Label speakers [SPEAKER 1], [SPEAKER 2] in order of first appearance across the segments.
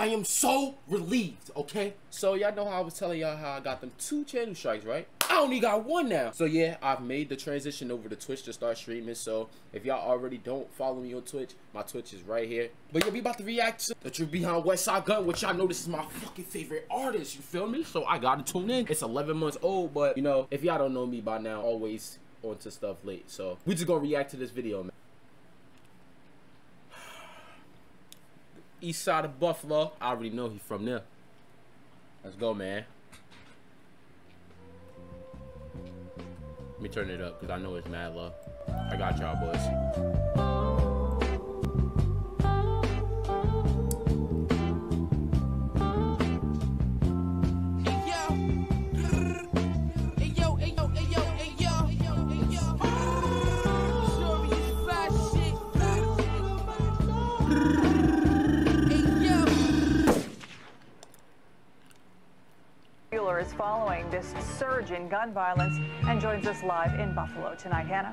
[SPEAKER 1] I am so relieved, okay? So y'all know how I was telling y'all how I got them 2 channel strikes, right? I only got 1 now. So yeah, I've made the transition over to Twitch to start streaming. So if y'all already don't follow me on Twitch, my Twitch is right here. But yeah, we about to react to The Truth Behind Westside Gunn, which y'all know this is my fucking favorite artist, you feel me? So I gotta tune in. It's 11 months old, but you know, if y'all don't know me by now, always onto stuff late. So we just gonna react to this video, man. East side of Buffalo. I already know he's from there. Let's go, man. Let me turn it up because I know it's mad low. I got y'all, boys.
[SPEAKER 2] Is following this surge in gun violence and joins us live in Buffalo tonight. Hannah.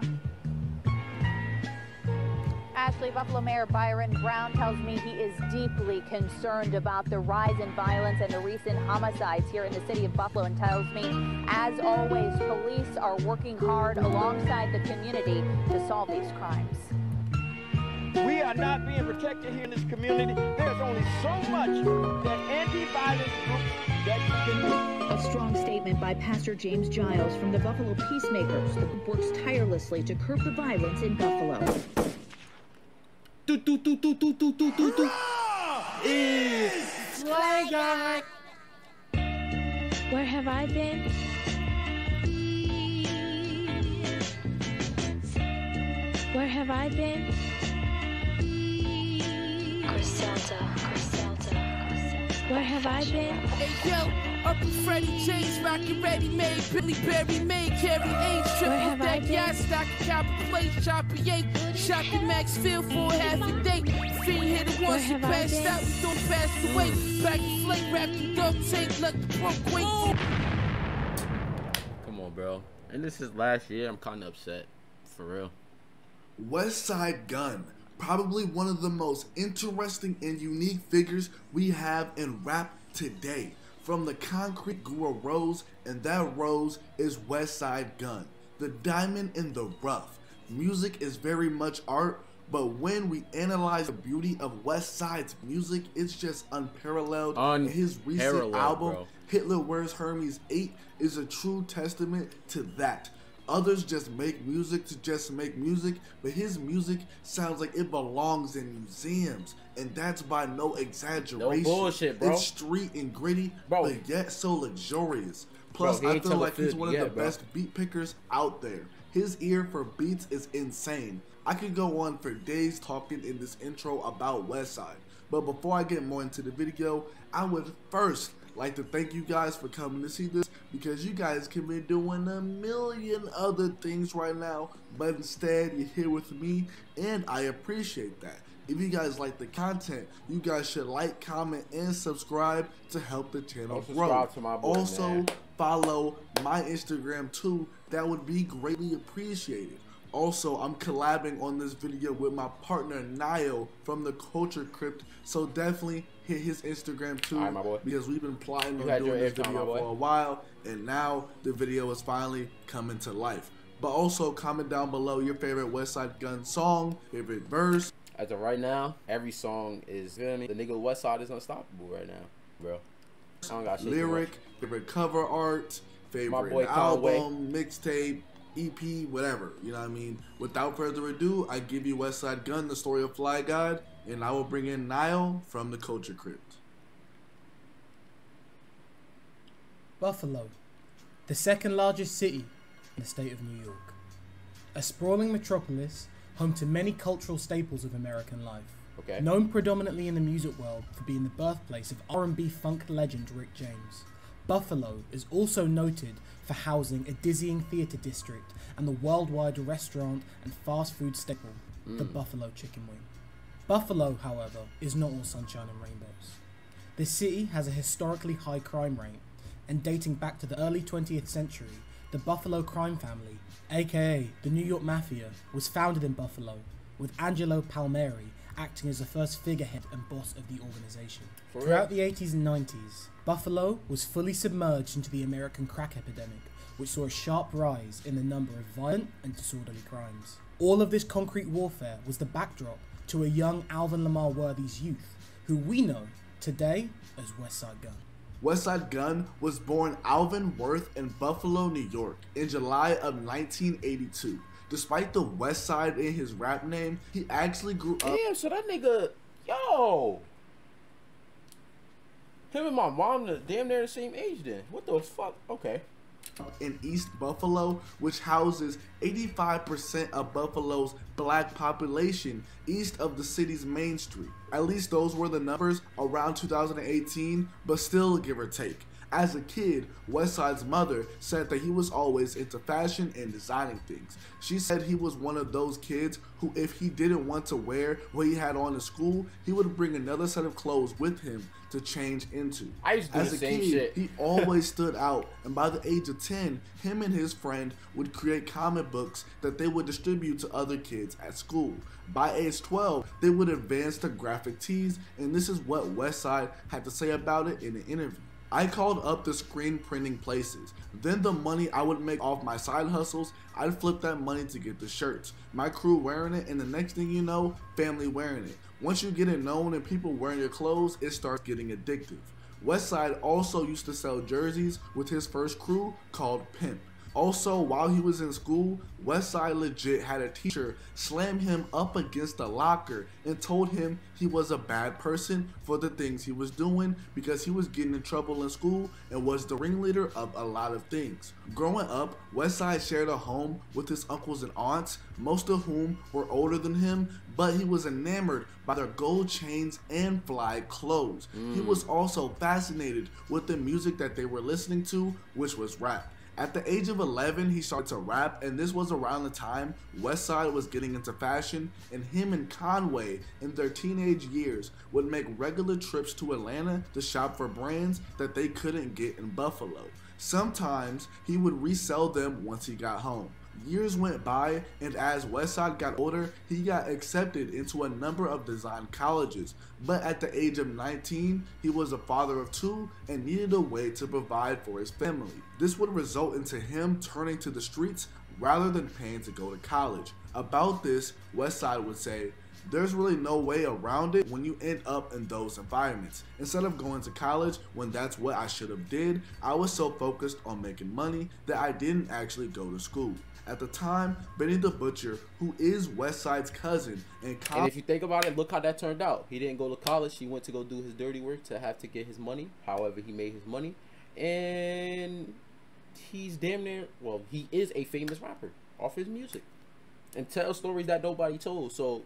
[SPEAKER 3] Ashley, Buffalo Mayor Byron Brown tells me he is deeply concerned about the rise in violence and the recent homicides here in the city of Buffalo, and tells me, as always, police are working hard alongside the community to solve these crimes.
[SPEAKER 4] We are not being protected here in this community. There's only so much that anti-violence groups that can do.
[SPEAKER 5] A strong statement by Pastor James Giles from the Buffalo Peacemakers. The group works tirelessly to curb the violence in Buffalo.
[SPEAKER 1] It's Fly Guy.
[SPEAKER 6] Where have I been? Where have I been? Where have I been?
[SPEAKER 7] Hey yo, up in Freddie James, rockin' ready-made, Billy Berry made, carry A's, triple that gas, stock a copper plate, chopper yank, shot the Max Field for half a day. Fiend hit it once, he passed out, we don't pass away. Back to flake, wrap the dog tape, let the broke wait.
[SPEAKER 1] Come on, bro. And this is last year. I'm kind of upset, for real.
[SPEAKER 8] Westside Gunn, probably one of the most interesting and unique figures we have in rap today. From the concrete grew a rose, and that rose is Westside Gunn, the diamond in the rough. Music is very much art, but when we analyze the beauty of Westside's music, it's just unparalleled. And his recent album, bro. Hitler Wears Hermes 8, is a true testament to that. Others just make music to just make music, but his music sounds like it belongs in museums, and that's by no exaggeration.
[SPEAKER 1] No bullshit, bro.
[SPEAKER 8] It's street and gritty,
[SPEAKER 1] bro,
[SPEAKER 8] but yet so luxurious. Plus, I feel like he's one of the best beat pickers out there. His ear for beats is insane. I could go on for days talking in this intro about Westside, but before I get more into the video, I would first like to thank you guys for coming to see this, because you guys can be doing a million other things right now, but instead you're here with me, and I appreciate that. If you guys like the content, you guys should like, comment, and subscribe to help the channel grow. Also, follow my Instagram too. That would be greatly appreciated. Also, I'm collabing on this video with my partner Niall from the Culture Crypt, so definitely hit his Instagram too, my boy, because we've been plotting on doing this video for a while, and now the video is finally coming to life. But also comment down below your favorite Westside Gunn song, favorite verse.
[SPEAKER 1] As of right now, every song is, you know what I mean? The nigga Westside is unstoppable right now, bro. Song got shit
[SPEAKER 8] lyric, favorite cover art, favorite album, mixtape, EP, whatever, you know what I mean? Without further ado, I give you Westside Gunn, the story of Fly God, and I will bring in Niall from the Culture Crypt.
[SPEAKER 9] Buffalo, the second largest city in the state of New York. A sprawling metropolis, home to many cultural staples of American life. Known predominantly in the music world for being the birthplace of R&B funk legend Rick James. Buffalo is also noted for housing a dizzying theatre district and the worldwide restaurant and fast food staple, the Buffalo Chicken Wing. Buffalo, however, is not all sunshine and rainbows. The city has a historically high crime rate, and dating back to the early 20th century, the Buffalo crime family, aka the New York Mafia, was founded in Buffalo, with Angelo Palmieri acting as the first figurehead and boss of the organization. Throughout the 80s and 90s, Buffalo was fully submerged into the American crack epidemic, which saw a sharp rise in the number of violent and disorderly crimes. All of this concrete warfare was the backdrop to a young Alvin Lamar Worthy's youth, who we know today as Westside Gunn.
[SPEAKER 8] Westside Gunn was born Alvin Worth in Buffalo, New York in July of 1982. Despite the West Side in his rap name, he actually grew up.
[SPEAKER 1] Damn, so that nigga, yo. Him and my mom, damn near the same age then. What the fuck? Okay.
[SPEAKER 8] In East Buffalo, which houses 85% of Buffalo's black population east of the city's main street. At least those were the numbers around 2018, but still give or take. As a kid, Westside's mother said that he was always into fashion and designing things. She said he was one of those kids who, if he didn't want to wear what he had on to school, he would bring another set of clothes with him to change into.
[SPEAKER 1] I used to do the same shit.
[SPEAKER 8] He always stood out, and by the age of 10, him and his friend would create comic books that they would distribute to other kids at school. By age 12, they would advance to graphic tees, and this is what Westside had to say about it in an interview. I called up the screen printing places. Then the money I would make off my side hustles, I'd flip that money to get the shirts. My crew wearing it, and the next thing you know, family wearing it. Once you get it known and people wearing your clothes, it starts getting addictive. Westside also used to sell jerseys with his first crew called Pimp. Also, while he was in school, Westside legit had a teacher slam him up against a locker and told him he was a bad person for the things he was doing because he was getting in trouble in school and was the ringleader of a lot of things. Growing up, Westside shared a home with his uncles and aunts, most of whom were older than him, but he was enamored by their gold chains and fly clothes. He was also fascinated with the music that they were listening to, which was rap. At the age of 11, he started to rap, and this was around the time Westside was getting into fashion, and him and Conway in their teenage years would make regular trips to Atlanta to shop for brands that they couldn't get in Buffalo. Sometimes he would resell them once he got home. Years went by, and as Westside got older, he got accepted into a number of design colleges. But at the age of 19, he was a father of two and needed a way to provide for his family. This would result into him turning to the streets rather than paying to go to college. About this, Westside would say, "There's really no way around it when you end up in those environments. Instead of going to college when that's what I should have did, I was so focused on making money that I didn't actually go to school." At the time, Benny the Butcher, who is Westside's cousin, and
[SPEAKER 1] if you think about it, look how that turned out. He didn't go to college. He went to go do his dirty work to have to get his money. However, he made his money, and he's damn near, well, he is a famous rapper off his music and tells stories that nobody told. So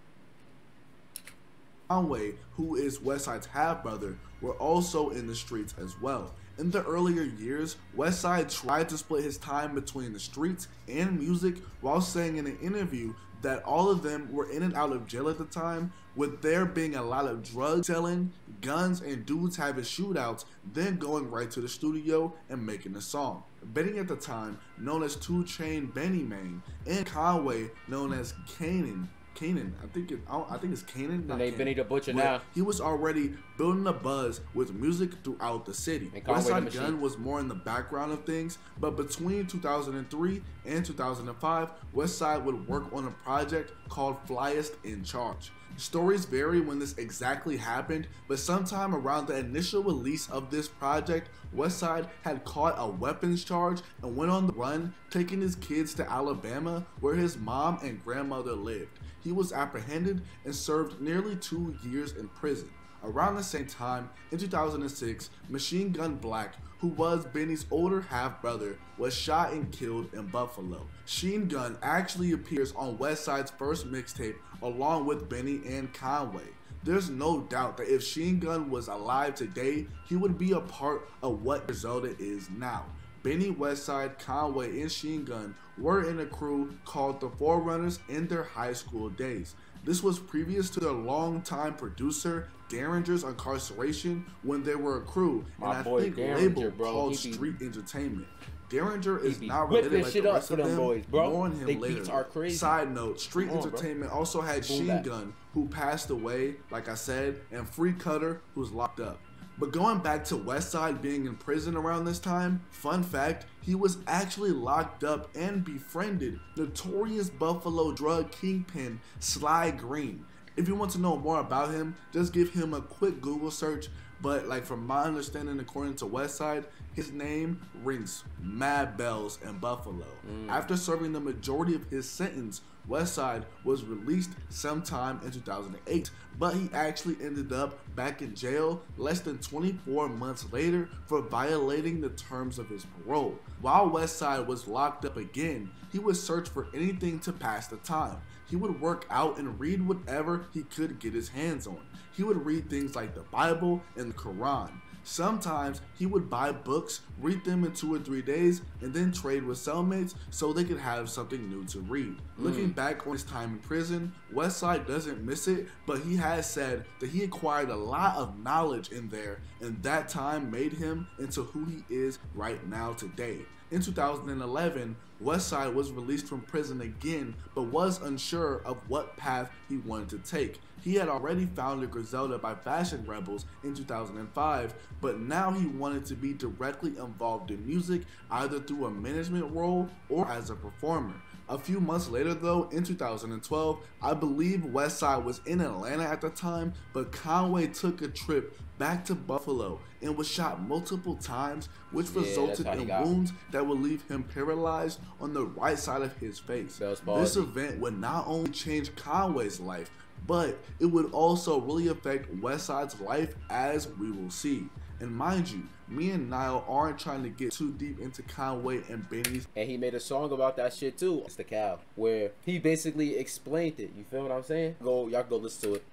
[SPEAKER 8] Conway, who is Westside's half-brother, were also in the streets as well. In the earlier years, Westside tried to split his time between the streets and music while saying in an interview that all of them were in and out of jail at the time, with there being a lot of drug selling, guns, and dudes having shootouts, then going right to the studio and making a song. Benny at the time, known as 2 Chainz Benny Main, and Conway, known as Kanan, I think it's Kanan.
[SPEAKER 1] And they Benny the Butcher now.
[SPEAKER 8] He was already building a buzz with music throughout the city. Westside Gunn was more in the background of things, but between 2003 and 2005, Westside would work on a project called Flyest in Charge. Stories vary when this exactly happened, but sometime around the initial release of this project, Westside had caught a weapons charge and went on the run, taking his kids to Alabama, where his mom and grandmother lived. He was apprehended and served nearly 2 years in prison. Around the same time, in 2006, Machine Gun Black, who was Benny's older half-brother, was shot and killed in Buffalo. Machine Gun actually appears on Westside's first mixtape along with Benny and Conway. There's no doubt that if Machine Gun was alive today, he would be a part of what Griselda is now. Benny, Westside, Conway, and Machine Gun were in a crew called the Forerunners in their high school days. This was previous to their longtime producer Derringer's incarceration when they were a crew, and I think label called Street Entertainment. Derringer is not related like the rest of them.
[SPEAKER 1] Boys, bro.
[SPEAKER 8] More on him
[SPEAKER 1] they
[SPEAKER 8] later.
[SPEAKER 1] Beats are crazy.
[SPEAKER 8] Side note, Street Entertainment also had Sheen Gunn, who passed away, like I said, and Free Cutter, who's locked up. But going back to Westside being in prison around this time, fun fact, he was actually locked up and befriended notorious Buffalo drug kingpin Sly Green. If you want to know more about him, just give him a quick Google search. But like from my understanding, according to Westside, his name rings mad bells in Buffalo. After serving the majority of his sentence, Westside was released sometime in 2008, but he actually ended up back in jail less than 24 months later for violating the terms of his parole. While Westside was locked up again, he would search for anything to pass the time. He would work out and read whatever he could get his hands on. He would read things like the Bible and the Quran. Sometimes he would buy books, read them in 2 or 3 days, and then trade with cellmates so they could have something new to read. Looking back on his time in prison, Westside doesn't miss it, but he has said that he acquired a lot of knowledge in there, and that time made him into who he is right now today. In 2011, Westside was released from prison again, but was unsure of what path he wanted to take. He had already founded Griselda by Fashion Rebels in 2005, but now he wanted to be directly involved in music, either through a management role or as a performer. A few months later though, in 2012, I believe Westside was in Atlanta at the time, but Conway took a trip back to Buffalo and was shot multiple times, which resulted in wounds that would leave him paralyzed on the right side of his face. This event would not only change Conway's life, but it would also really affect Westside's life, as we will see. And mind you, me and Niall aren't trying to get too deep into Conway and Benny's.
[SPEAKER 1] And he made a song about that shit too. It's the Cow, where he basically explained it. You feel what I'm saying? Y'all go listen to it.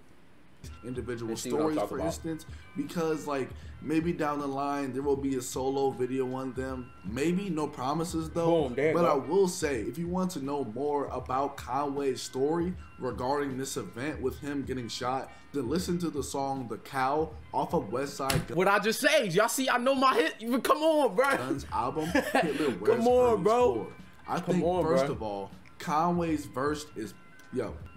[SPEAKER 8] Individual stories, for instance, because like maybe down the line there will be a solo video on them. Maybe, no promises though. But I will say, if you want to know more about Conway's story regarding this event with him getting shot, then listen to the song "The Cow" off of Westside Gunn.
[SPEAKER 1] What I just say, y'all see, I know my hit. Come on, bro.
[SPEAKER 8] Gunn's album. Come
[SPEAKER 1] on, bro.
[SPEAKER 8] I think first of all, Conway's verse is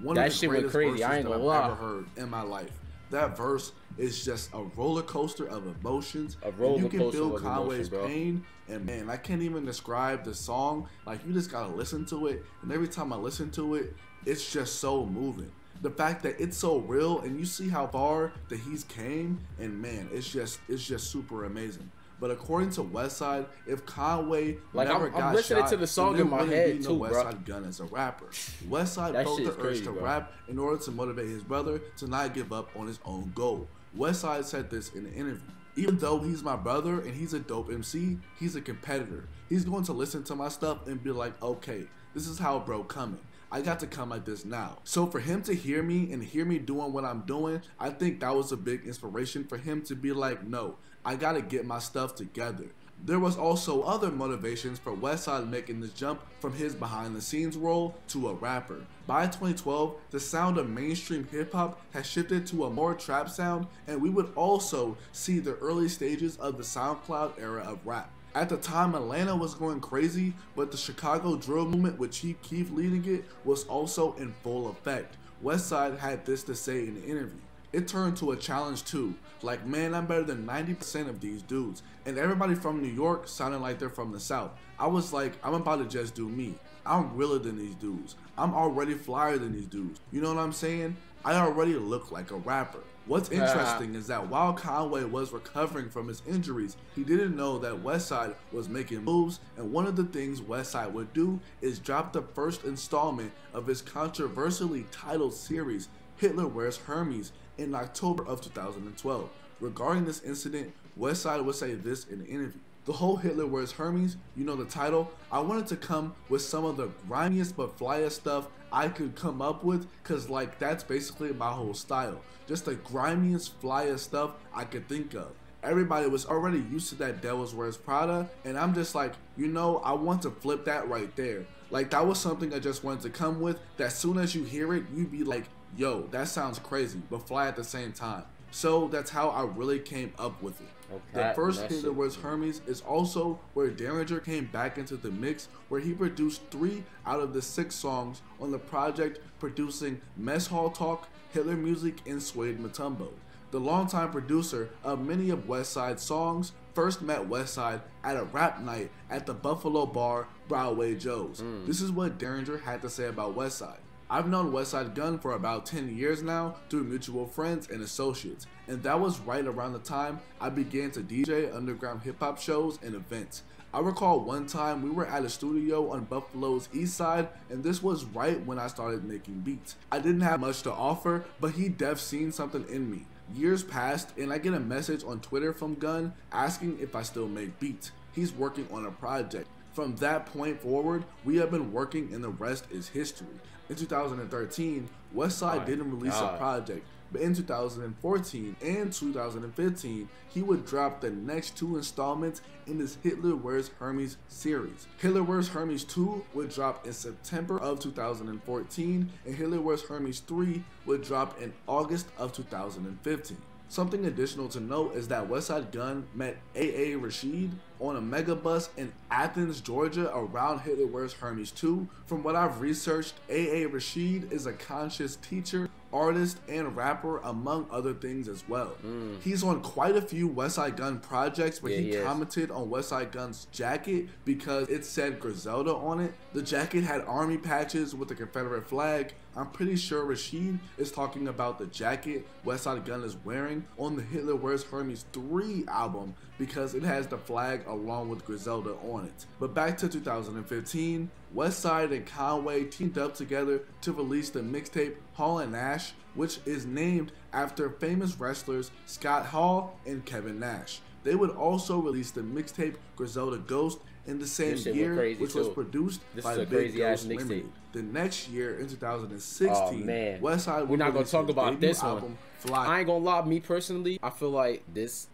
[SPEAKER 8] one
[SPEAKER 1] that
[SPEAKER 8] of the
[SPEAKER 1] shit
[SPEAKER 8] greatest
[SPEAKER 1] went crazy.
[SPEAKER 8] verses
[SPEAKER 1] I ain't
[SPEAKER 8] that
[SPEAKER 1] gonna
[SPEAKER 8] I've
[SPEAKER 1] lie.
[SPEAKER 8] ever heard in my life. That verse is just a roller coaster of emotions. You can feel Conway's pain, and man, I can't even describe the song. Like, you just gotta listen to it, and every time I listen to it, it's just so moving. The fact that it's so real, and you see how far that he's came, and man, it's just super amazing. But according to Westside, if Conway never got
[SPEAKER 1] listening
[SPEAKER 8] shot,
[SPEAKER 1] to the song
[SPEAKER 8] then
[SPEAKER 1] in my
[SPEAKER 8] there
[SPEAKER 1] head
[SPEAKER 8] wouldn't be no Westside Gunn as a rapper. Westside felt the urge to rap in order to motivate his brother to not give up on his own goal. Westside said this in an interview. Even though he's my brother and he's a dope MC, he's a competitor. He's going to listen to my stuff and be like, okay, this is how bro coming. I got to come like this now. So for him to hear me and hear me doing what I'm doing, I think that was a big inspiration for him to be like, no, I gotta get my stuff together. There was also other motivations for Westside making this jump from his behind the scenes role to a rapper. By 2012, the sound of mainstream hip hop has shifted to a more trap sound, and we would also see the early stages of the SoundCloud era of rap. At the time, Atlanta was going crazy, but the Chicago drill movement with Chief Keef leading it was also in full effect. Westside had this to say in the interview. It turned to a challenge too. Like, man, I'm better than 90% of these dudes. And everybody from New York sounded like they're from the South. I was like, I'm about to just do me. I'm realer than these dudes. I'm already flyer than these dudes. You know what I'm saying? I already look like a rapper. What's interesting is that while Conway was recovering from his injuries, he didn't know that Westside was making moves, and one of the things Westside would do is drop the first installment of his controversially titled series, Hitler Wears Hermes, in October of 2012. Regarding this incident, Westside would say this in an interview. The whole Hitler Wears Hermes, you know the title, I wanted to come with some of the grimiest but flyest stuff I could come up with, cause like that's basically my whole style. Just the grimiest, flyest stuff I could think of. Everybody was already used to that Devil Wears Prada, and I'm just like, you know, I want to flip that right there. Like, that was something I just wanted to come with, that as soon as you hear it, you'd be like, yo, that sounds crazy, but fly at the same time. So that's how I really came up with it. The first Hitler Wears Hermes is also where Derringer came back into the mix, where he produced 3 out of the 6 songs on the project, producing Mess Hall Talk, Hitler Music, and Suede Matumbo. The longtime producer of many of Westside's songs first met Westside at a rap night at the Buffalo bar Broadway Joe's. This is what Derringer had to say about Westside. I've known Westside Gunn for about 10 years now through mutual friends and associates, and that was right around the time I began to DJ underground hip-hop shows and events. I recall one time we were at a studio on Buffalo's east side, and this was right when I started making beats. I didn't have much to offer, but he def seen something in me. Years passed, and I get a message on Twitter from Gunn asking if I still make beats. He's working on a project. From that point forward, we have been working, and the rest is history. In 2013, Westside didn't release a project, but in 2014 and 2015, he would drop the next 2 installments in his Hitler Wears Hermes series. Hitler Wears Hermes 2 would drop in September of 2014, and Hitler Wears Hermes 3 would drop in August of 2015. Something additional to note is that Westside Gunn met A.A. Rashid on a megabus in Athens, Georgia around Hitler Wears Hermes 2. From what I've researched, A.A. Rashid is a conscious teacher, artist, and rapper, among other things as well. He's on quite a few Westside Gunn projects, but he commented on Westside Gunn's jacket because it said Griselda on it. The jacket had army patches with the Confederate flag. I'm pretty sure Rashid is talking about the jacket Westside Gunn is wearing on the Hitler Wears Hermes 3 album because it has the flag along with Griselda on it. But back to 2015, Westside and Conway teamed up together to release the mixtape Hall and Nash, which is named after famous wrestlers Scott Hall and Kevin Nash. They would also release the mixtape Griselda Ghost in the same year, which was produced by Big Ghost Limited. The next year, in 2016, Westside
[SPEAKER 1] we're not gonna talk about this one. I ain't gonna lie, me personally, I feel like this.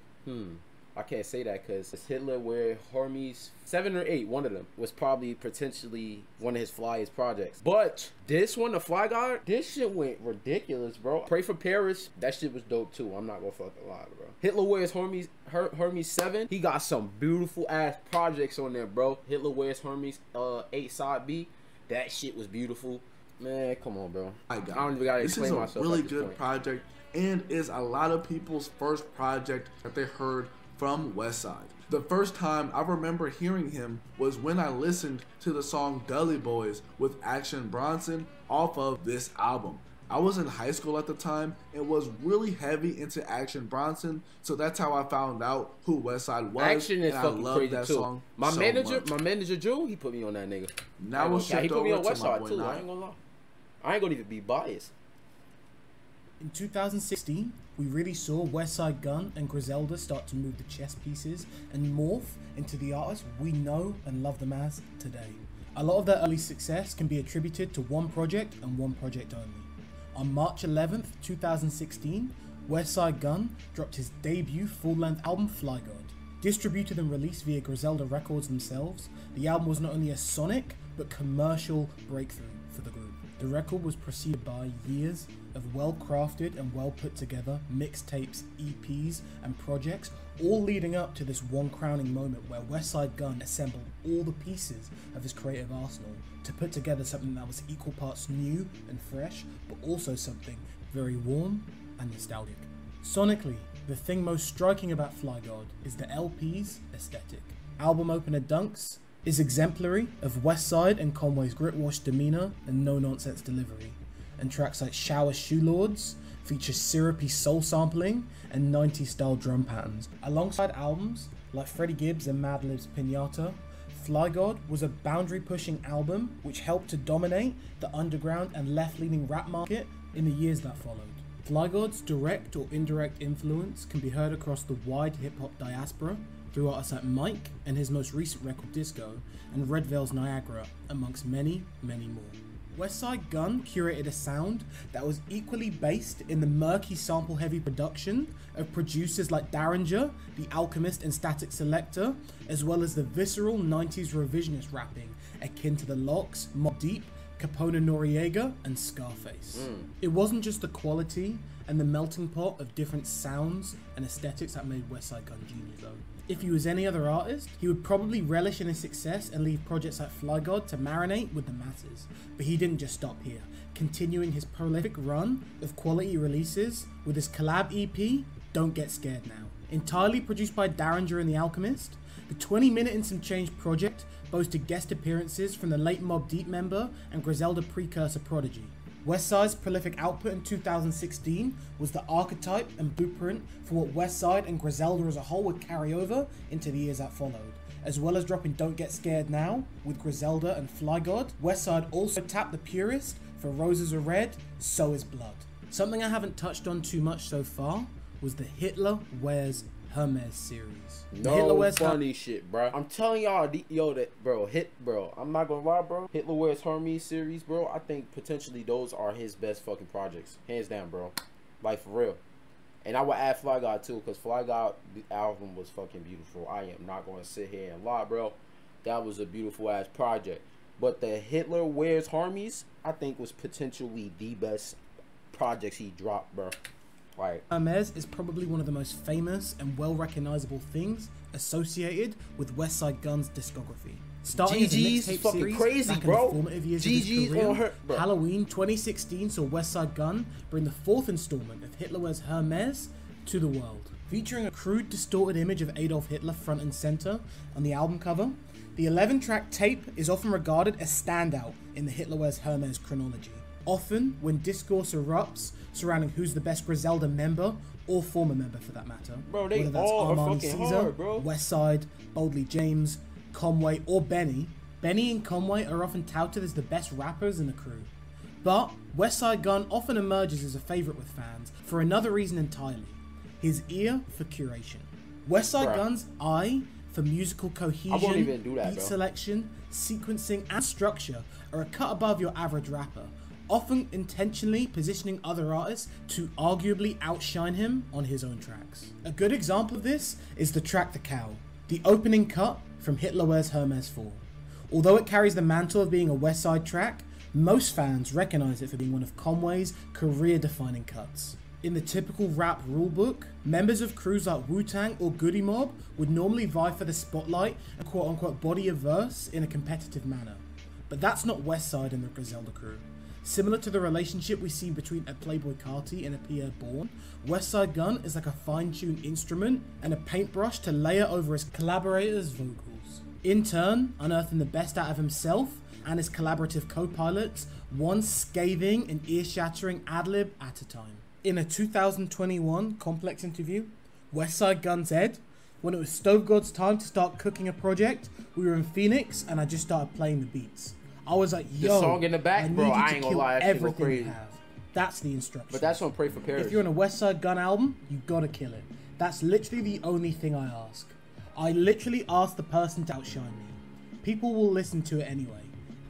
[SPEAKER 1] I can't say that because Hitler Wears Hermes 7 or 8, one of them was probably potentially one of his flyest projects. But this one, the Fly Guard, this shit went ridiculous, bro. Pray for Paris, that shit was dope too. I'm not gonna fucking lie, bro. Hitler Wears Hermes 7, he got some beautiful ass projects on there, bro. Hitler Wears Hermes 8 side B, that shit was beautiful. Man, come on, bro. I don't even gotta explain myself.
[SPEAKER 8] This is a really good project and is a lot of people's first project that they heard from Westside. The first time I remember hearing him was when I listened to the song Gully Boys with Action Bronson off of this album. I was in high school at the time and was really heavy into Action Bronson, so that's how I found out who Westside was.
[SPEAKER 1] Action is fucking crazy that too.
[SPEAKER 8] Song
[SPEAKER 1] my manager Drew, he put me on that nigga.
[SPEAKER 8] Now we'll shift over to my boy
[SPEAKER 1] too. I ain't gonna lie. I ain't gonna even be biased.
[SPEAKER 9] In 2016, we really saw Westside Gunn and Griselda start to move the chess pieces and morph into the artists we know and love them as today. A lot of their early success can be attributed to one project and one project only. On March 11th, 2016, Westside Gunn dropped his debut full-length album Fly God. Distributed and released via Griselda Records themselves, the album was not only a sonic but commercial breakthrough for the group. The record was preceded by years of well-crafted and well-put-together mixtapes, EPs, and projects, all leading up to this one crowning moment where Westside Gunn assembled all the pieces of his creative arsenal to put together something that was equal parts new and fresh, but also something very warm and nostalgic. Sonically, the thing most striking about Fly God is the LP's aesthetic. Album opener Dunks is exemplary of Westside and Conway's grit-washed demeanor and no-nonsense delivery, and tracks like Shower Shoe Lords feature syrupy soul sampling and 90s style drum patterns. Alongside albums like Freddie Gibbs and Madlib's Pinata, Fly God was a boundary-pushing album which helped to dominate the underground and left-leaning rap market in the years that followed. Fly God's direct or indirect influence can be heard across the wide hip-hop diaspora through artists like Mike and his most recent record Disco, and Red Veil's Niagara, amongst many, many more. Westside Gunn curated a sound that was equally based in the murky sample-heavy production of producers like Derringer, The Alchemist and Static Selector, as well as the visceral 90s revisionist rapping akin to The Lox, Mobb Deep, Capone Noriega, and Scarface. It wasn't just the quality and the melting pot of different sounds and aesthetics that made Westside Gunn genius though. If he was any other artist, he would probably relish in his success and leave projects like Fly God to marinate with the masses. But he didn't just stop here, continuing his prolific run of quality releases with his collab EP, Don't Get Scared Now. Entirely produced by Derringer and The Alchemist, the 20-minute and some change project boasted guest appearances from the late Mobb Deep member and Griselda precursor Prodigy. Westside's prolific output in 2016 was the archetype and blueprint for what Westside and Griselda as a whole would carry over into the years that followed. As well as dropping Don't Get Scared Now with Griselda and Fly God, Westside also tapped the purist for Roses Are Red, So Is Blood. Something I haven't touched on too much so far was the Hitler Wears Hermes series.
[SPEAKER 1] No funny shit, bro. I'm telling y'all, bro, I'm not gonna lie, bro. Hitler Wears Hermes series, bro. I think potentially those are his best fucking projects, hands down, bro. Like for real. And I would add Fly God too, cause Fly God the album was fucking beautiful. I am not gonna sit here and lie, bro. That was a beautiful ass project. But the Hitler Wears Hermes, I think, was potentially the best projects he dropped, bro. Right.
[SPEAKER 9] Hermes is probably one of the most famous and well-recognizable things associated with Westside Gunn's discography. Starting as a mixtape
[SPEAKER 1] fucking
[SPEAKER 9] series
[SPEAKER 1] crazy,
[SPEAKER 9] back
[SPEAKER 1] bro.
[SPEAKER 9] in the formative years of his career, Halloween 2016 saw Westside Gunn bring the 4th installment of Hitler Wears Hermes to the world. Featuring a crude, distorted image of Adolf Hitler front and center on the album cover, the 11-track tape is often regarded as standout in the Hitler Wears Hermes chronology. Often, when discourse erupts surrounding who's the best Griselda member, or former member for that matter,
[SPEAKER 1] bro, they
[SPEAKER 9] whether that's
[SPEAKER 1] all
[SPEAKER 9] Armani
[SPEAKER 1] are fucking
[SPEAKER 9] Caesar,
[SPEAKER 1] hard, bro.
[SPEAKER 9] Westside, Boldly James, Conway, or Benny and Conway are often touted as the best rappers in the crew. But Westside Gunn often emerges as a favourite with fans for another reason entirely: his ear for curation. Westside Gunn's eye for musical cohesion, beat selection, sequencing, and structure are a cut above your average rapper, often intentionally positioning other artists to arguably outshine him on his own tracks. A good example of this is the track The Cow, the opening cut from Hitler Wears Hermes 4. Although it carries the mantle of being a Westside track, most fans recognize it for being one of Conway's career-defining cuts. In the typical rap rulebook, members of crews like Wu-Tang or Goody Mob would normally vie for the spotlight and quote-unquote body a verse in a competitive manner. But that's not Westside and the Griselda crew. Similar to the relationship we see between a Playboy Carti and a Pierre Bourne, Westside Gunn is like a fine-tuned instrument and a paintbrush to layer over his collaborators' vocals. In turn, unearthing the best out of himself and his collaborative co-pilots, one scathing and ear-shattering ad-lib at a time. In a 2021 Complex interview, Westside Gunn said, "When it was Stove God's time to start cooking a project, we were in Phoenix and I just started playing the beats. I was like, yo,
[SPEAKER 1] the song in the back, bro, I ain't gonna lie,
[SPEAKER 9] everything you have." That's the instruction.
[SPEAKER 1] But that's on Pray for Paris.
[SPEAKER 9] If you're on a Westside Gunn album, you gotta kill it. That's literally the only thing I ask. I literally ask the person to outshine me. People will listen to it anyway.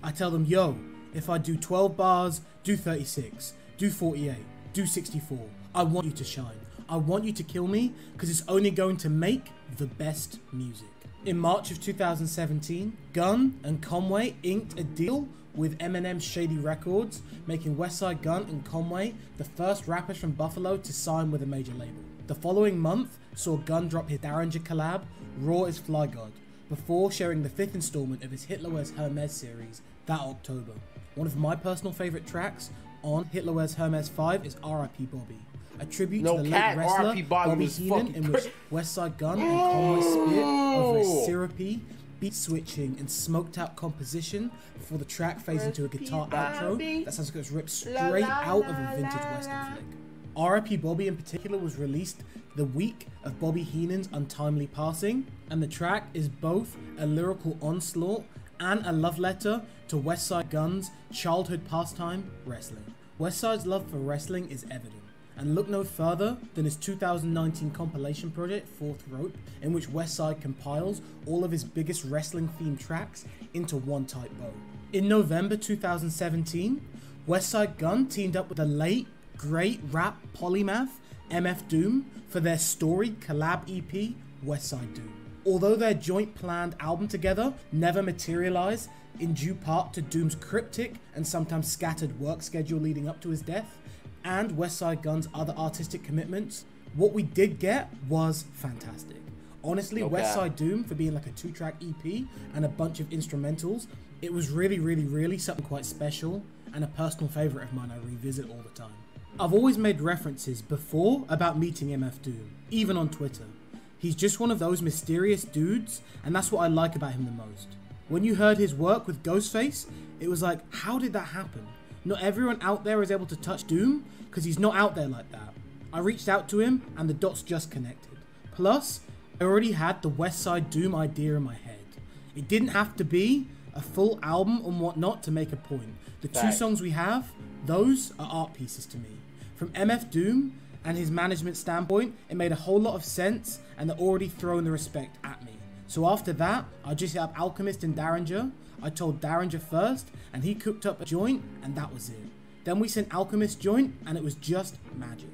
[SPEAKER 9] I tell them, yo, if I do 12 bars, do 36, do 48, do 64. I want you to shine. I want you to kill me, because it's only going to make the best music. In March of 2017, Gunn and Conway inked a deal with Eminem's Shady Records, making Westside Gunn and Conway the first rappers from Buffalo to sign with a major label. The following month saw Gunn drop his Derringer collab, Raw is Fly God, before sharing the 5th installment of his Hitler Wears Hermes series that October. One of my personal favourite tracks on Hitler Wears Hermes 5 is R.I.P. Bobby, a tribute to the late wrestler Bobby Heenan, in which Westside Gunn and Conway spit over a syrupy, beat switching and smoked out composition before the track fades into a guitar outro that sounds like it was ripped straight out of a vintage western flick. R.I.P. Bobby in particular was released the week of Bobby Heenan's untimely passing, and the track is both a lyrical onslaught and a love letter to Westside Gunn's childhood pastime, wrestling. Westside's love for wrestling is evident, and look no further than his 2019 compilation project, 4th Rope, in which Westside compiles all of his biggest wrestling-themed tracks into one tight bow. In November 2017, Westside Gunn teamed up with the late, great rap polymath MF Doom for their storied collab EP, Westside Doom. Although their joint planned album together never materialized, in due part to Doom's cryptic and sometimes scattered work schedule leading up to his death, and Westside Gunn's other artistic commitments, what we did get was fantastic. Honestly, Westside Doom, for being like a 2-track EP and a bunch of instrumentals, it was really something quite special and a personal favourite of mine I revisit all the time. I've always made references before about meeting MF Doom, even on Twitter. He's just one of those mysterious dudes, and that's what I like about him the most. When you heard his work with Ghostface, it was like, how did that happen? Not everyone out there is able to touch Doom, because he's not out there like that. I reached out to him, and the dots just connected. Plus, I already had the Westside Doom idea in my head. It didn't have to be a full album and whatnot to make a point. The 2 songs we have, those are art pieces to me. From MF Doom and his management standpoint, it made a whole lot of sense, and they're already throwing the respect at me. So after that, I just hit up Alchemist and Derringer. I told Derringer first, and he cooked up a joint, and that was it. Then we sent Alchemist joint, and it was just magic.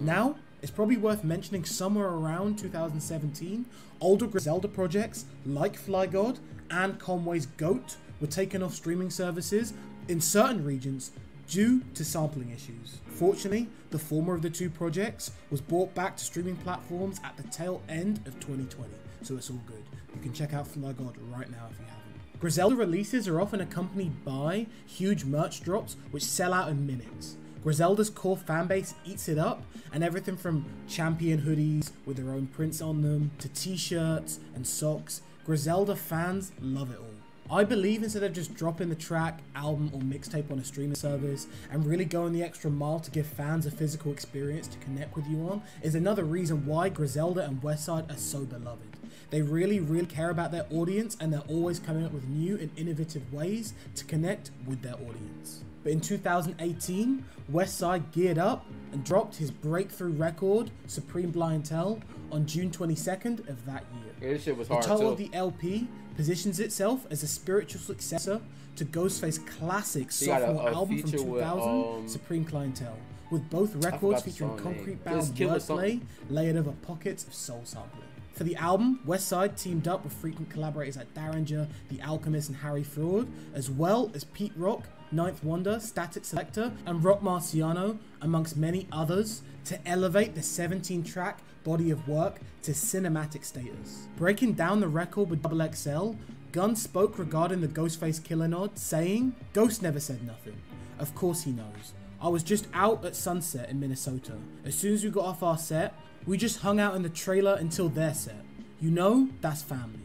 [SPEAKER 9] Now, it's probably worth mentioning somewhere around 2017, older Griselda projects like Fly God and Conway's Goat were taken off streaming services in certain regions due to sampling issues. Fortunately, the former of the 2 projects was brought back to streaming platforms at the tail end of 2020, so it's all good. You can check out Fly God right now if you haven't. Griselda releases are often accompanied by huge merch drops which sell out in minutes. Griselda's core fanbase eats it up, and everything from champion hoodies with their own prints on them to t-shirts and socks, Griselda fans love it all. I believe instead of just dropping the track, album or mixtape on a streaming service and really going the extra mile to give fans a physical experience to connect with you on is another reason why Griselda and Westside are so beloved. They really care about their audience, and they're always coming up with new and innovative ways to connect with their audience. But in 2018, Westside geared up and dropped his breakthrough record, Supreme Clientele, on June 22nd of that year.
[SPEAKER 1] Yeah, this shit was hard
[SPEAKER 9] the title
[SPEAKER 1] too.
[SPEAKER 9] of the LP positions itself as a spiritual successor to Ghostface's classic sophomore album from 2000, Supreme Clientele, with both records featuring concrete-bound wordplay layered over pockets of soul sampling. For the album, Westside teamed up with frequent collaborators like Derringer, The Alchemist, and Harry Fraud, as well as Pete Rock, Ninth Wonder, Static Selector, and Rock Marciano, amongst many others, to elevate the 17-track body of work to cinematic status. Breaking down the record with XXL, Gunn spoke regarding the Ghostface killer nod, saying, "Ghost never said nothing. Of course he knows. I was just out at sunset in Minnesota. As soon as we got off our set, we just hung out in the trailer until their set. You know, that's family.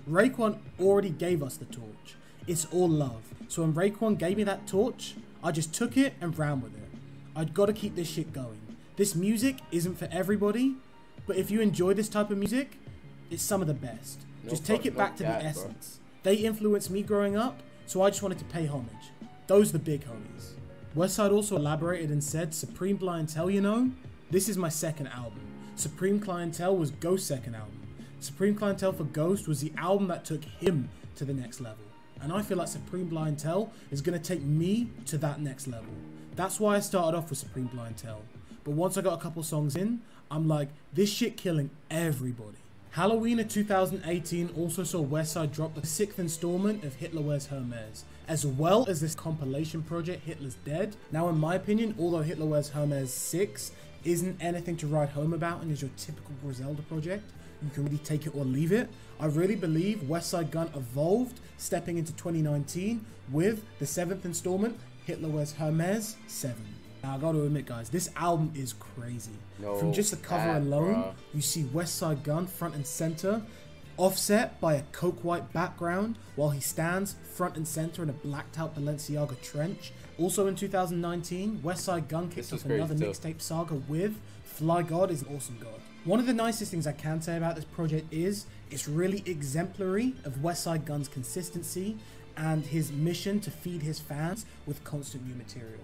[SPEAKER 9] Raekwon already gave us the torch. It's all love. So when Raekwon gave me that torch, I just took it and ran with it. I'd gotta keep this shit going. This music isn't for everybody, but if you enjoy this type of music, it's some of the best. Just take it back to the essence. They influenced me growing up, so I just wanted to pay homage. Those are the big homies." Westside also elaborated and said, "Supreme Clientele, you know, this is my second album. Supreme Clientele was Ghost's second album. Supreme Clientele for Ghost was the album that took him to the next level. And I feel like Supreme Clientele is going to take me to that next level. That's why I started off with Supreme Clientele. But once I got a couple songs in, I'm like, this shit killing everybody." Halloween of 2018 also saw Westside drop the 6th installment of Hitler Wears Hermes, as well as this compilation project, Hitler's Dead. Now, in my opinion, although Hitler Wears Hermes 6 isn't anything to write home about and is your typical Griselda project, you can really take it or leave it, I really believe Westside Gunn evolved stepping into 2019 with the 7th installment, Hitler Wears Hermes 7. Now, I gotta admit, guys, this album is crazy. From just the cover alone, you see Westside Gunn front and center, offset by a coke white background, while he stands front and center in a blacked out Balenciaga trench. Also in 2019, Westside Gunn kicked off another mixtape saga with Fly God is an Awesome God. One of the nicest things I can say about this project is it's really exemplary of Westside Gunn's consistency and his mission to feed his fans with constant new material.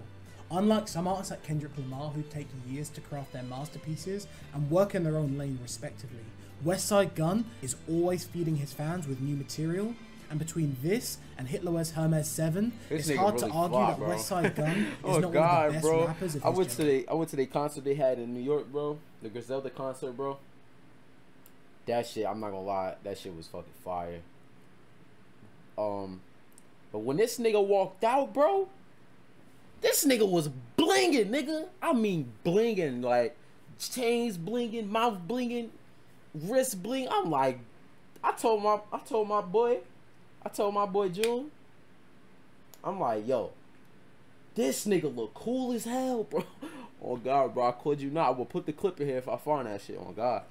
[SPEAKER 9] Unlike some artists like Kendrick Lamar who take years to craft their masterpieces and work in their own lane respectively, Westside Gunn is always feeding his fans with new material, and between this and Hitler Wears Hermes 7, it's hard to argue that Westside Gunn is not one of the best rappers of his generation.
[SPEAKER 1] I went to the concert they had in New York, bro. The Griselda concert, bro. That shit, I'm not gonna lie, that shit was fucking fire. But when this nigga walked out, bro, this nigga was blinging, nigga. I mean blinging, like chains blinging, mouth blinging, wrist bling. I'm like, I told my boy June, I'm like, yo, this nigga look cool as hell, bro. Oh God, bro, I kid you not. I will put the clip in here if I find that shit. Oh God.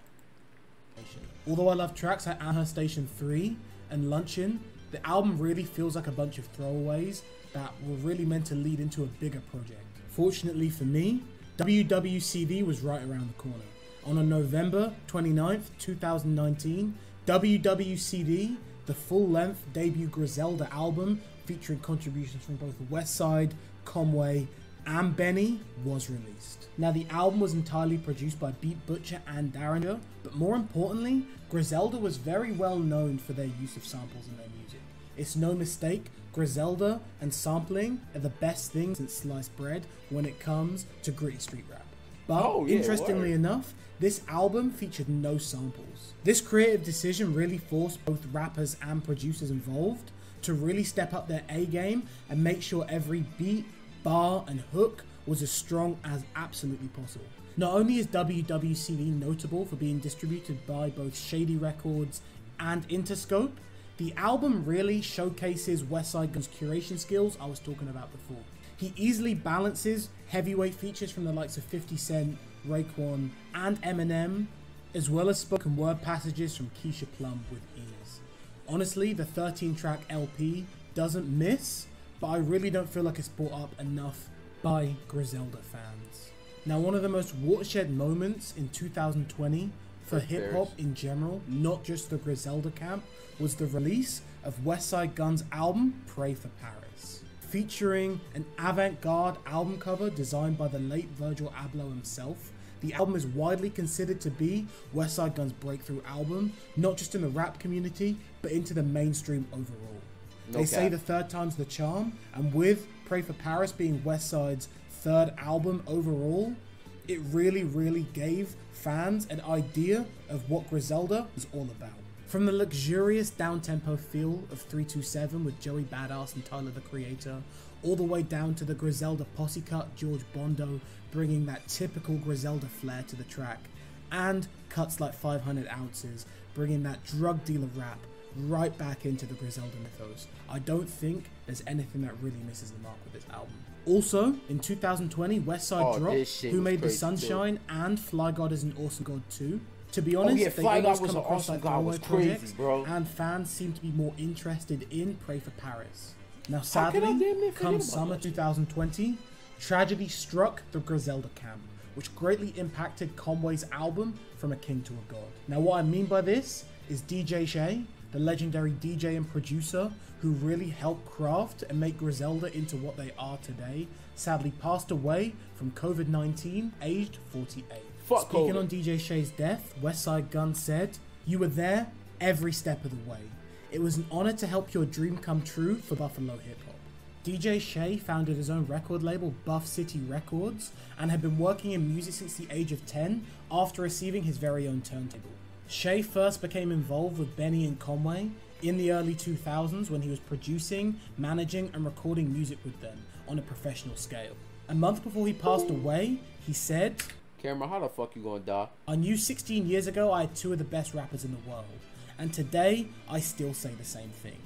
[SPEAKER 9] Although I love tracks like Amherst Station 3 and Luncheon, the album really feels like a bunch of throwaways that were really meant to lead into a bigger project. Fortunately for me, WWCD was right around the corner. On November 29th, 2019, WWCD, the full-length debut Griselda album featuring contributions from both Westside, Conway, and Benny, was released. Now, the album was entirely produced by Beat Butcher and Darringer, but more importantly, Griselda was very well known for their use of samples in their music. It's no mistake, Griselda and sampling are the best things since sliced bread when it comes to gritty street rap. But interestingly enough, this album featured no samples. This creative decision really forced both rappers and producers involved to really step up their A game and make sure every beat, bar, and hook was as strong as absolutely possible. Not only is WWCD notable for being distributed by both Shady Records and Interscope, the album really showcases Westside Gunn's curation skills I was talking about before. He easily balances heavyweight features from the likes of 50 Cent, Raekwon, and Eminem, as well as spoken word passages from Keisha Plum with ease. Honestly, the 13-track LP doesn't miss, but I really don't feel like it's brought up enough by Griselda fans. Now, one of the most watershed moments in 2020 for hip-hop in general, not just the Griselda camp, was the release of Westside Gunn's album, Pray for Paris. Featuring an avant-garde album cover designed by the late Virgil Abloh himself, the album is widely considered to be Westside Gunn's breakthrough album, not just in the rap community, but into the mainstream overall. They say the third time's the charm, and with Pray for Paris being Westside's third album overall, it really gave fans an idea of what Griselda is all about. From the luxurious down-tempo feel of 327 with Joey Badass and Tyler the Creator, all the way down to the Griselda posse cut George Bondo bringing that typical Griselda flair to the track, and cuts like 500 Ounces bringing that drug dealer rap right back into the Griselda mythos. I don't think there's anything that really misses the mark with this album. Also, in 2020, Westside dropped Who Made the Sunshine and Fly God is an Awesome God 2. To be honest, they always come across like throwaway projects, and fans seem to be more interested in Pray for Paris. Now sadly, come summer 2020, tragedy struck the Griselda camp, which greatly impacted Conway's album From a King to a God. Now what I mean by this is DJ Shay, the legendary DJ and producer who really helped craft and make Griselda into what they are today, sadly passed away from COVID-19, aged 48. Speaking on DJ Shay's death, Westside Gunn said, "You were there every step of the way. It was an honor to help your dream come true for Buffalo hip-hop." DJ Shay founded his own record label, Buff City Records, and had been working in music since the age of 10 after receiving his very own turntable. Shay first became involved with Benny and Conway in the early 2000s when he was producing, managing, and recording music with them on a professional scale. A month before he passed away, he said,
[SPEAKER 1] "Cameron, how the fuck you gonna die?
[SPEAKER 9] I knew 16 years ago I had two of the best rappers in the world, and today I still say the same thing."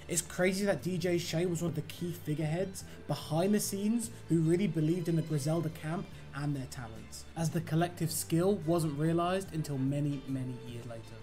[SPEAKER 9] It's crazy that DJ Shay was one of the key figureheads behind the scenes who really believed in the Griselda camp and their talents, as the collective skill wasn't realized until many years later.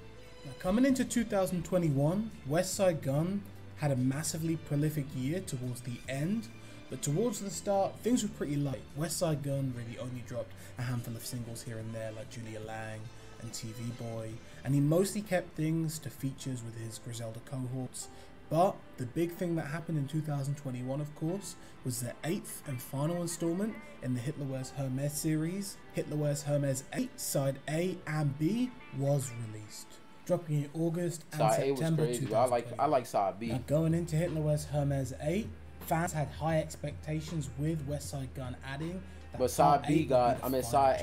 [SPEAKER 9] Now, coming into 2021, Westside Gunn had a massively prolific year towards the end, but towards the start, things were pretty light. Westside Gunn really only dropped a handful of singles here and there like Julia Lang and TV Boy, and he mostly kept things to features with his Griselda cohorts. But the big thing that happened in 2021, of course, was the 8th and final installment in the Hitler Wears Hermes series. Hitler Wears Hermes 8, Side A and B was released, dropping in August and September 2020.
[SPEAKER 1] I like Side B.
[SPEAKER 9] Now, going into Hitler Wears Hermes 8, fans had high expectations with Westside Gunn adding that.
[SPEAKER 1] But Side B got, Side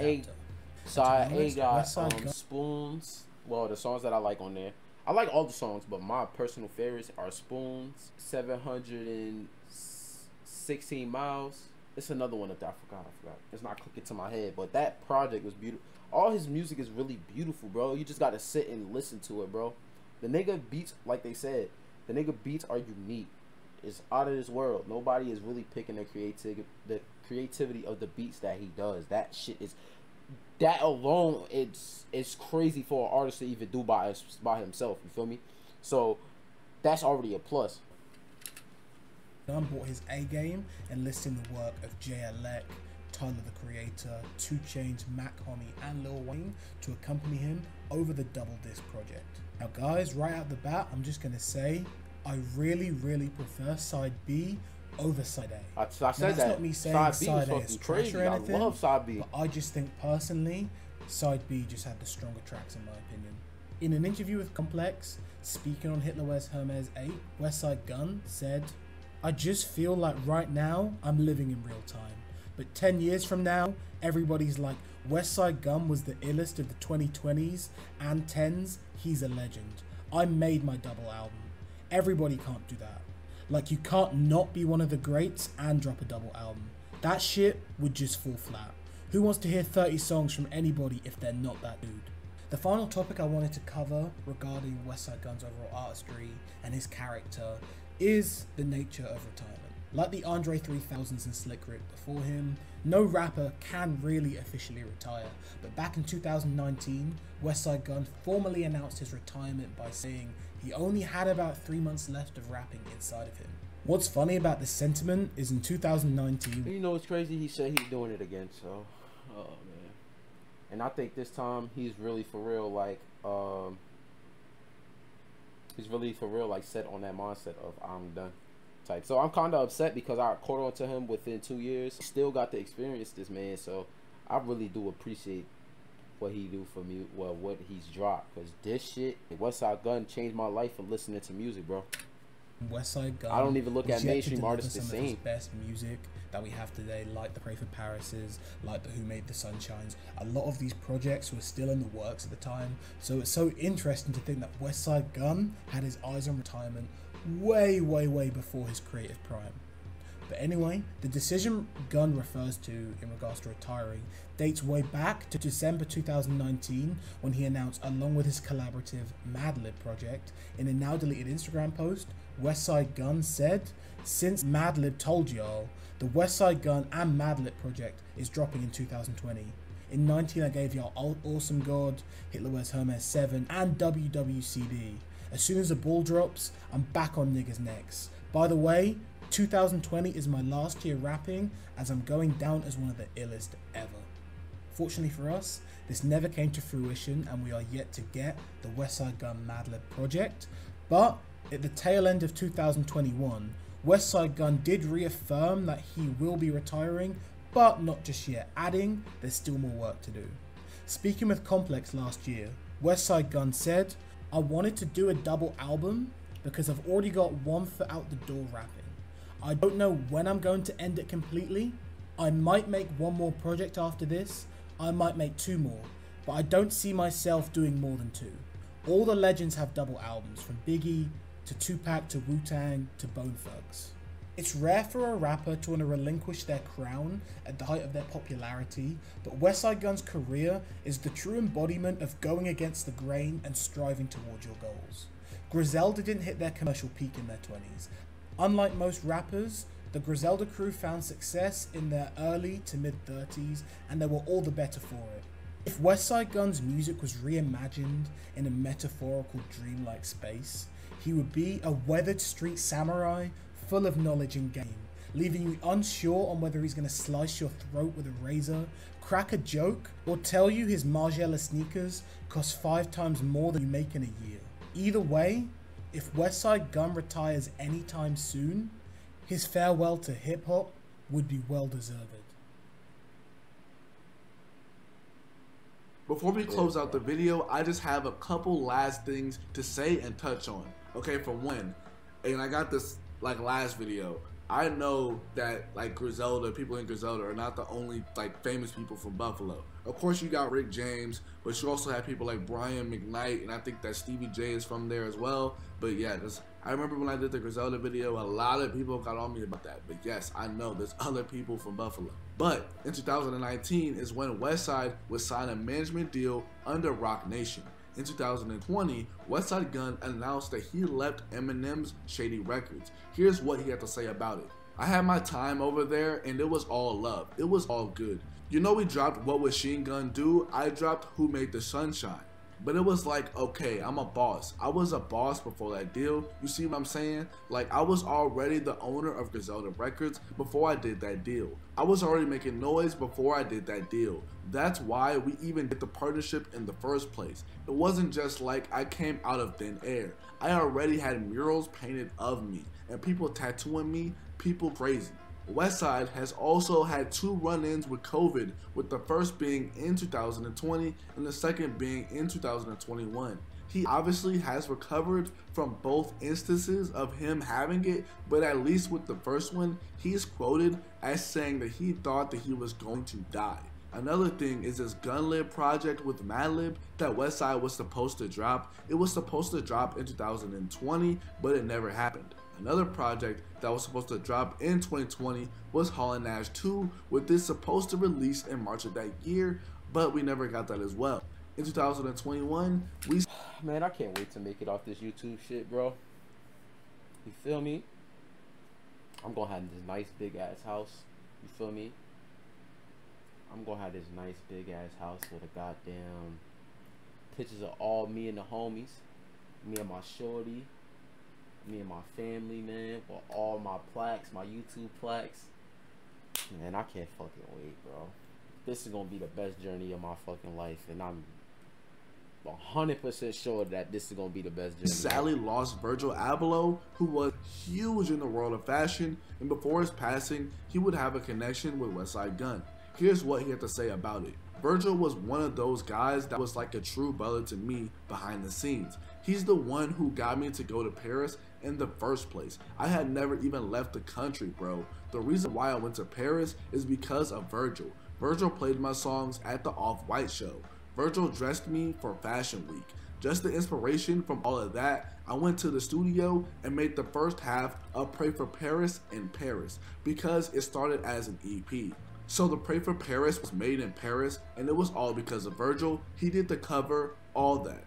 [SPEAKER 1] A got Spoons. Well, the songs that I like on there. I like all the songs, but my personal favorites are Spoons, 716 Miles. It's another one that I forgot. It's not clicking to my head, but that project was beautiful. All his music is really beautiful, bro. You just gotta sit and listen to it, bro. The nigga beats, like they said, the nigga beats are unique. It's out of this world. Nobody is really picking the creativity of the beats that he does. That shit is, that alone, it's crazy for an artist to even do by himself. You feel me? So that's already a plus.
[SPEAKER 9] Gunn brought his A game and listing the work of J.L.E.C., Tyler the Creator, 2 Chainz, Mac Homie, and Lil Wayne to accompany him over the Double Disc project. Now guys, right out the bat, I'm just gonna say, I really prefer Side B over Side A.
[SPEAKER 1] I said
[SPEAKER 9] that's
[SPEAKER 1] that.
[SPEAKER 9] Not me saying
[SPEAKER 1] Side
[SPEAKER 9] A is trash or anything.
[SPEAKER 1] I love Side B.
[SPEAKER 9] But I just think personally, Side B just had the stronger tracks in my opinion. In an interview with Complex, speaking on Hitler Wears Hermes 8, Westside Gunn said, "I just feel like right now I'm living in real time. But 10 years from now, everybody's like, Westside Gunn was the illest of the 2020s and 10s. He's a legend. I made my double album. Everybody can't do that. Like, you can't not be one of the greats and drop a double album. That shit would just fall flat. Who wants to hear 30 songs from anybody if they're not that dude?" The final topic I wanted to cover regarding Westside Gunn's overall artistry and his character is the nature of retirement. Like the Andre 3000s and Slick Rick before him, no rapper can really officially retire, but back in 2019, Westside Gunn formally announced his retirement by saying he only had about 3 months left of rapping inside of him. What's funny about this sentiment is in 2019...
[SPEAKER 1] You know what's crazy? He said he's doing it again, so... Oh, man. And I think this time he's really for real, like, set on that mindset of I'm done type. So I'm kind of upset because I caught on to him within 2 years. Still got to experience this man, so I really do appreciate what he do for me, well, what he's dropped, because this shit, Westside Gunn changed my life for listening to music, bro.
[SPEAKER 9] Westside Gunn,
[SPEAKER 1] I don't even look at mainstream artists the same.
[SPEAKER 9] His best music that we have today, like the Pray for Parises, like the Who Made the Sunshines. A lot of these projects were still in the works at the time, so it's so interesting to think that Westside Gunn had his eyes on retirement way before his creative prime. But anyway, the decision Gunn refers to in regards to retiring dates way back to December 2019 when he announced, along with his collaborative Madlib project, in a now deleted Instagram post, Westside Gunn said, "Since Madlib told y'all, the Westside Gunn and Madlib project is dropping in 2020. In 19 I gave y'all Awesome God, Hitler Wears Hermes 7 and WWCD. As soon as the ball drops, I'm back on niggas' necks. By the way, 2020 is my last year rapping as I'm going down as one of the illest ever." Fortunately for us, this never came to fruition and we are yet to get the Westside Gunn Madlib project, but at the tail end of 2021, Westside Gunn did reaffirm that he will be retiring, but not just yet, adding there's still more work to do. Speaking with Complex last year, Westside Gunn said, "I wanted to do a double album because I've already got one foot out the door rapping. I don't know when I'm going to end it completely. I might make one more project after this, I might make 2 more, but I don't see myself doing more than 2. All the legends have double albums, from Biggie to Tupac to Wu-Tang to Bone Thugs. It's rare for a rapper to want to relinquish their crown at the height of their popularity, but Westside Gunn's career is the true embodiment of going against the grain and striving towards your goals. Griselda didn't hit their commercial peak in their 20s. Unlike most rappers, the Griselda crew found success in their early to mid 30s and they were all the better for it. If Westside Gunn's music was reimagined in a metaphorical dreamlike space, he would be a weathered street samurai full of knowledge and game, leaving you unsure on whether he's going to slice your throat with a razor, crack a joke, or tell you his Margiela sneakers cost 5 times more than you make in a year. Either way, if Westside Gunn retires anytime soon, his farewell to hip-hop would be well deserved.
[SPEAKER 8] Before we close out the video, I just have a couple last things to say and touch on. Okay, for one, and I got this like last video, I know that like Griselda, people in Griselda are not the only like famous people from Buffalo. Of course you got Rick James, but you also have people like Brian McKnight, and I think that Stevie J is from there as well. But yeah, I remember when I did the Griselda video, a lot of people got on me about that. But yes, I know there's other people from Buffalo. But in 2019 is when Westside would sign a management deal under Roc Nation. In 2020, Westside Gunn announced that he left Eminem's Shady Records. Here's what he had to say about it. I had my time over there and it was all love. It was all good. You know, we dropped What Would Machine Gun Do? I dropped Who Made the Sunshine. But it was like, okay, I'm a boss. I was a boss before that deal. You see what I'm saying? Like, I was already the owner of Griselda Records before I did that deal. I was already making noise before I did that deal. That's why we even did the partnership in the first place. It wasn't just like I came out of thin air. I already had murals painted of me and people tattooing me, people crazy. Westside has also had 2 run-ins with COVID, with the first being in 2020 and the second being in 2021. He obviously has recovered from both instances of him having it, but at least with the first one, he's quoted as saying that he thought that he was going to die. Another thing is this Gunlib project with Madlib that Westside was supposed to drop. It was supposed to drop in 2020, but it never happened. Another project that was supposed to drop in 2020 was Hall & Nash 2, with this supposed to release in March of that year, but we never got that as well. In 2021,
[SPEAKER 1] Man, I can't wait to make it off this YouTube shit, bro. You feel me? I'm gonna have this nice big ass house. You feel me? I'm gonna have this nice big ass house with a goddamn pictures of all me and the homies, me and my shorty, me and my family, man, for all my plaques, my YouTube plaques. Man, I can't fucking wait, bro. This is gonna be the best journey of my fucking life, and I'm 100% sure that this is gonna be the best journey.
[SPEAKER 8] Sadly lost Virgil Abloh, who was huge in the world of fashion, and before his passing, he would have a connection with Westside Gunn. Here's what he had to say about it. Virgil was one of those guys that was like a true brother to me behind the scenes. He's the one who got me to go to Paris in the first place. I had never even left the country, bro. The reason why I went to Paris is because of Virgil. Virgil played my songs at the Off-White show. Virgil dressed me for Fashion Week. Just the inspiration from all of that, I went to the studio and made the first half of Pray for Paris in Paris because it started as an EP. So the Pray for Paris was made in Paris, and it was all because of Virgil. He did the cover, all that.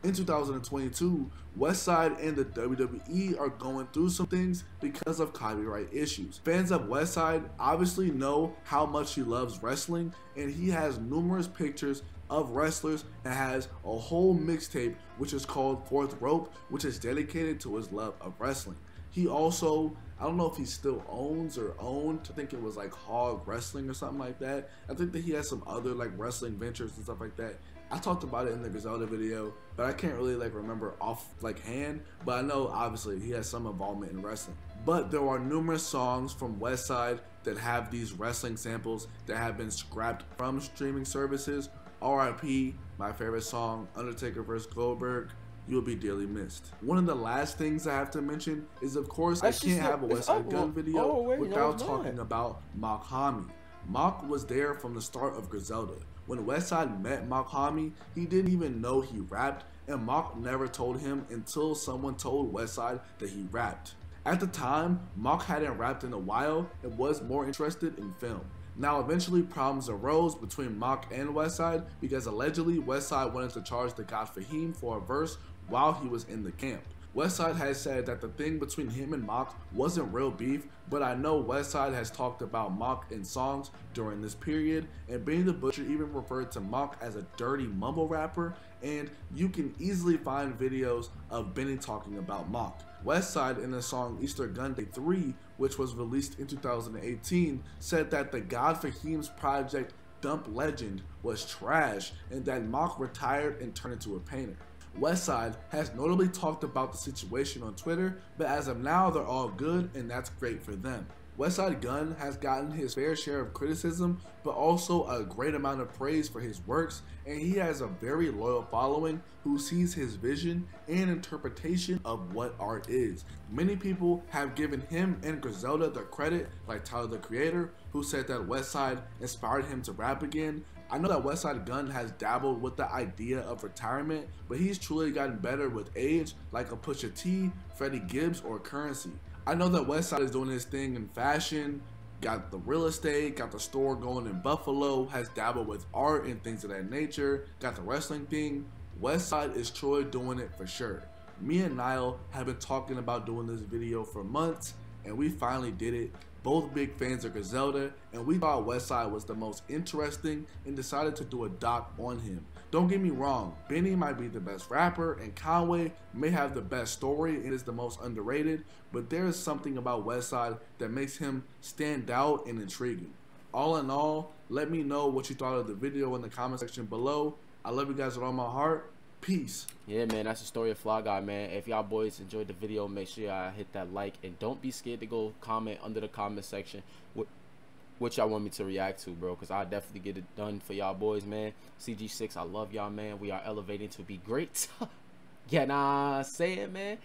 [SPEAKER 8] In 2022, Westside and the WWE are going through some things because of copyright issues. Fans of Westside obviously know how much he loves wrestling, and he has numerous pictures of wrestlers and has a whole mixtape which is called Fourth Rope, which is dedicated to his love of wrestling. He also, I don't know if he still owns or owned, I think it was like Hog Wrestling or something like that. I think that he has some other like wrestling ventures and stuff like that. I talked about it in the Griselda video, but I can't really like remember off like hand, but I know obviously he has some involvement in wrestling. But there are numerous songs from Westside that have these wrestling samples that have been scrapped from streaming services. R.I.P., my favorite song, Undertaker vs. Goldberg, You'll Be Dearly Missed. One of the last things I have to mention is, of course, I can't have a Westside Gunn video without talking about Mock Hami. Mock was there from the start of Griselda. When Westside met Mock Hami, he didn't even know he rapped, and Mock never told him until someone told Westside that he rapped. At the time, Mock hadn't rapped in a while and was more interested in film. Now eventually problems arose between Mock and Westside because allegedly Westside wanted to charge the God Fahim for a verse while he was in the camp. Westside has said that the thing between him and Mock wasn't real beef, but I know Westside has talked about Mock in songs during this period, and Benny the Butcher even referred to Mock as a dirty mumble rapper, and you can easily find videos of Benny talking about Mock. Westside in the song Easter Gun Day 3, which was released in 2018, said that the God Fahim's project Dump Legend was trash and that Mock retired and turned into a painter. Westside has notably talked about the situation on Twitter, but as of now they're all good and that's great for them. Westside Gunn has gotten his fair share of criticism, but also a great amount of praise for his works, and he has a very loyal following who sees his vision and interpretation of what art is. Many people have given him and Griselda the credit, like Tyler the Creator, who said that Westside inspired him to rap again. I know that Westside Gunn has dabbled with the idea of retirement, but he's truly gotten better with age, like a Pusha T, Freddie Gibbs, or Currency. I know that Westside is doing his thing in fashion, got the real estate, got the store going in Buffalo, has dabbled with art and things of that nature, got the wrestling thing. Westside is truly doing it for sure. Me and Niall have been talking about doing this video for months, and we finally did it. Both big fans of Griselda, and we thought Westside was the most interesting and decided to do a doc on him. Don't get me wrong, Benny might be the best rapper and Conway may have the best story and is the most underrated, but there is something about Westside that makes him stand out and intriguing. All in all, let me know what you thought of the video in the comment section below. I love you guys with all my heart. Peace.
[SPEAKER 1] Yeah, man, that's the story of Fly Guy, man. If y'all boys enjoyed the video, make sure y'all hit that like, and don't be scared to go comment under the comment section what y'all want me to react to, bro, because I'll definitely get it done for y'all boys, man. CG6, I love y'all, man. We are elevating to be great. Yeah, nah, say it, man.